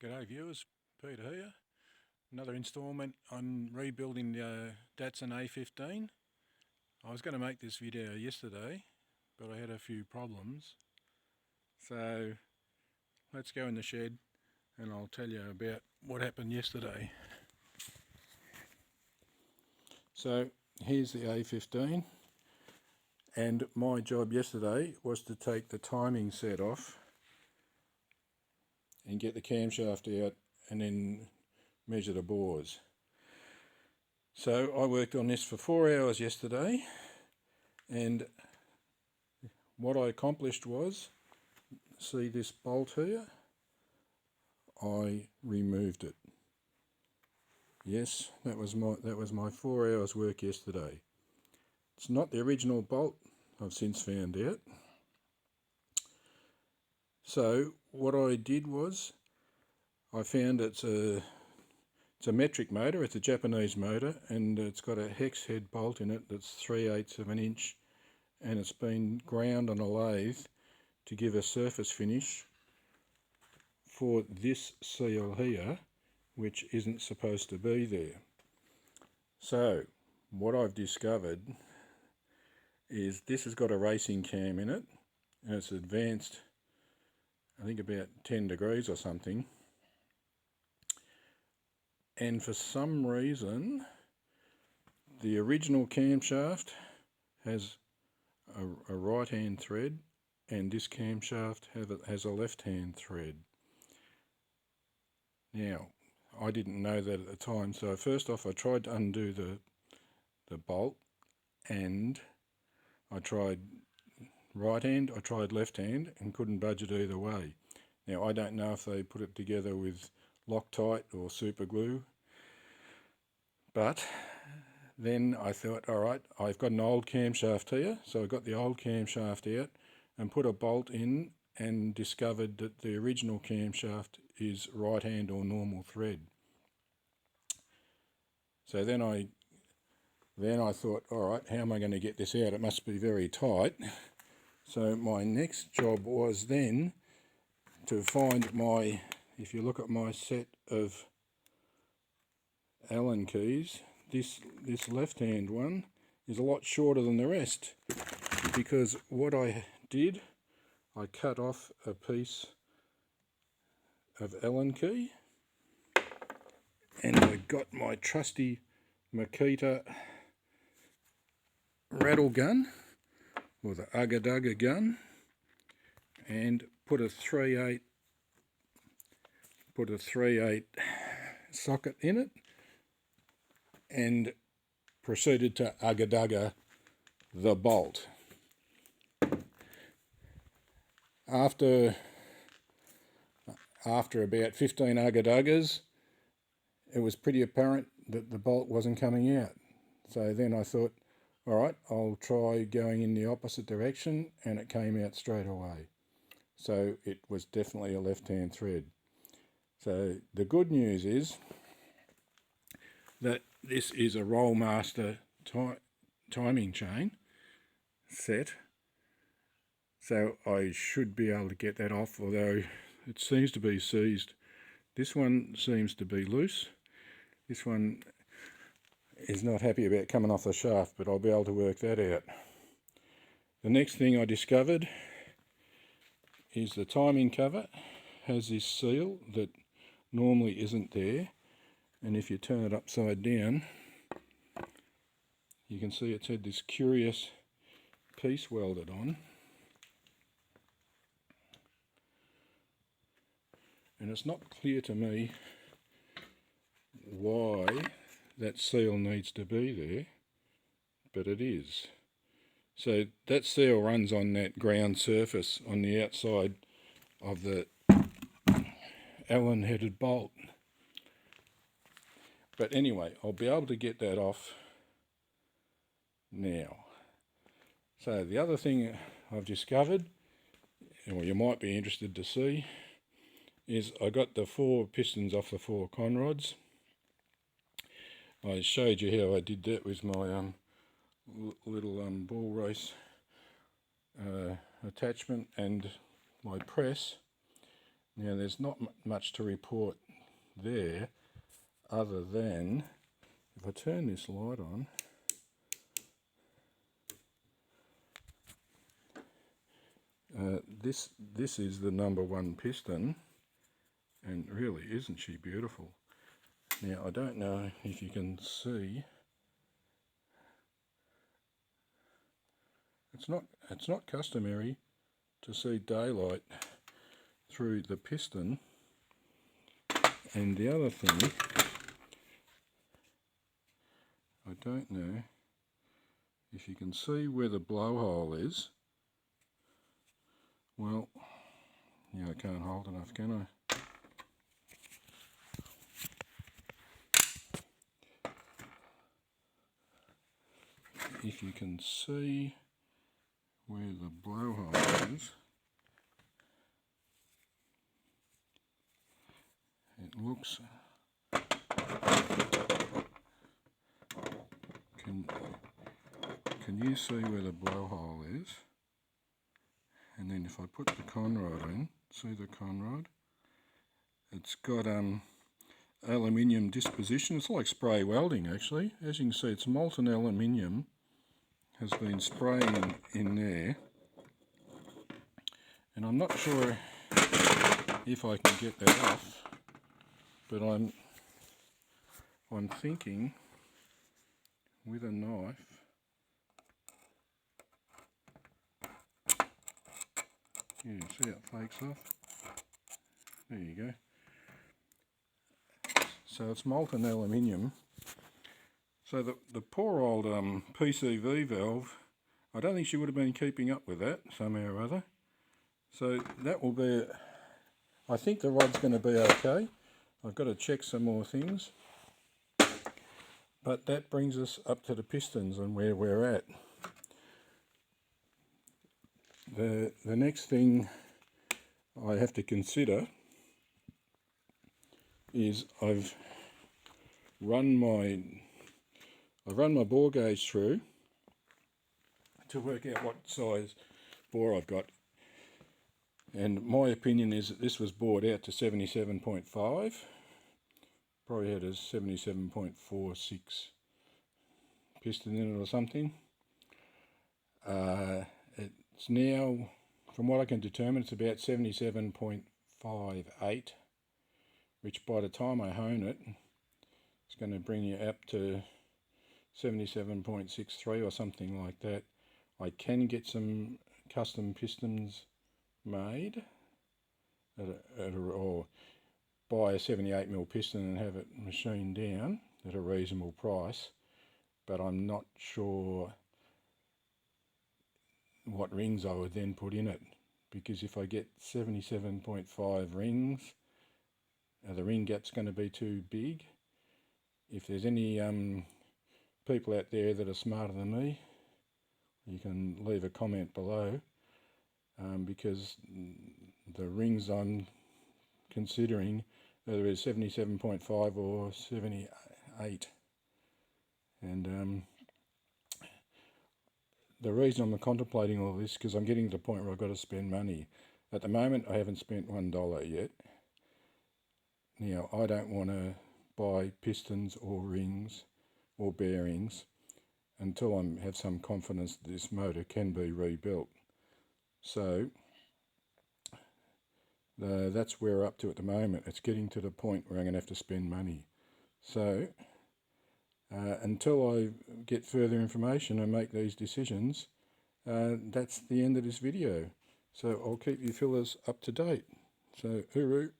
G'day viewers, Peter here. Another instalment on rebuilding the Datsun A15. I was going to make this video yesterday, but I had a few problems. So let's go in the shed and I'll tell you about what happened yesterday. So here's the A15, and my job yesterday was to take the timing set off and get the camshaft out and then measure the bores. So I worked on this for 4 hours yesterday, and what I accomplished was, see this bolt here? I removed it. Yes, that was my 4 hours work yesterday. It's not the original bolt, I've since found out. So what I did was, I found it's a metric motor, it's a Japanese motor, and it's got a hex head bolt in it that's 3/8 of an inch, and it's been ground on a lathe to give a surface finish for this seal here, which isn't supposed to be there. So what I've discovered is this has got a racing cam in it, and it's advanced, I think about 10 degrees or something, and for some reason the original camshaft has a right hand thread, and this camshaft has a left hand thread. Now, I didn't know that at the time, so first off I tried to undo the bolt, and I tried right hand, I tried left hand, and couldn't budge it either way. Now, I don't know if they put it together with Loctite or super glue, but then I thought, alright, I've got an old camshaft here, so I got the old camshaft out and put a bolt in, and discovered that the original camshaft is right hand or normal thread. So then I thought, alright, how am I going to get this out? It must be very tight. So my next job was then to find my, if you look at my set of Allen keys, this left hand one is a lot shorter than the rest, because what I did, I cut off a piece of Allen key, and I got my trusty Makita rattle gun, or the Ugga Dugga gun, and put a 3/8 socket in it, and proceeded to Ugga Dugga the bolt. After about 15 Ugga Duggas, it was pretty apparent that the bolt wasn't coming out. So then I thought, alright, I'll try going in the opposite direction, and it came out straight away. So it was definitely a left-hand thread. So the good news is that this is a Rollmaster timing chain set, so I should be able to get that off, although it seems to be seized. This one seems to be loose. This one is not happy about coming off the shaft, but I'll be able to work that out. The next thing I discovered is the timing cover has this seal that normally isn't there, and if you turn it upside down, you can see it's had this curious piece welded on, and it's not clear to me why that seal needs to be there, but it is. So that seal runs on that ground surface on the outside of the Allen headed bolt. But anyway, I'll be able to get that off now. So the other thing I've discovered, or you might be interested to see, is I got the 4 pistons off the 4 conrods. I showed you how I did that with my little ball race attachment and my press. Now there's not much to report there other than if I turn this light on, this is the #1 piston, and really isn't she beautiful. Now I don't know if you can see, it's not customary to see daylight through the piston. And the other thing, I don't know if you can see where the blowhole is. Well, yeah, I can't hold enough, can I? If you can see where the blowhole is, it looks, can you see where the blowhole is? And then if I put the conrod in, see the conrod? It's got aluminium disposition. It's like spray welding actually. As you can see, it's molten aluminium has been spraying in there. And I'm not sure if I can get that off, but I'm thinking with a knife. Yeah, see how it flakes off? There you go. So it's molten aluminium. So the poor old PCV valve, I don't think she would have been keeping up with that somehow or other. So that will be, I think the rod's going to be okay. I've got to check some more things. But that brings us up to the pistons and where we're at. The next thing I have to consider is I've run my bore gauge through to work out what size bore I've got, and my opinion is that this was bored out to 77.5, probably had a 77.46 piston in it or something. It's now, from what I can determine, it's about 77.58, which by the time I hone it, it's going to bring you up to 77.63 or something like that. I can get some custom pistons made or buy a 78mm piston and have it machined down at a reasonable price, but I'm not sure what rings I would then put in it, because if I get 77.5 rings, the ring gap's going to be too big. If there's any people out there that are smarter than me, you can leave a comment below, because the rings I'm considering either is 77.5 or 78, and the reason I'm contemplating all this, because I'm getting to the point where I've got to spend money. At the moment I haven't spent $1 yet. Now I don't want to buy pistons or rings or bearings until I have some confidence that this motor can be rebuilt. So that's where we're up to at the moment. It's getting to the point where I'm going to have to spend money. So until I get further information and make these decisions, that's the end of this video. So I'll keep you fellas up to date. So hooroo.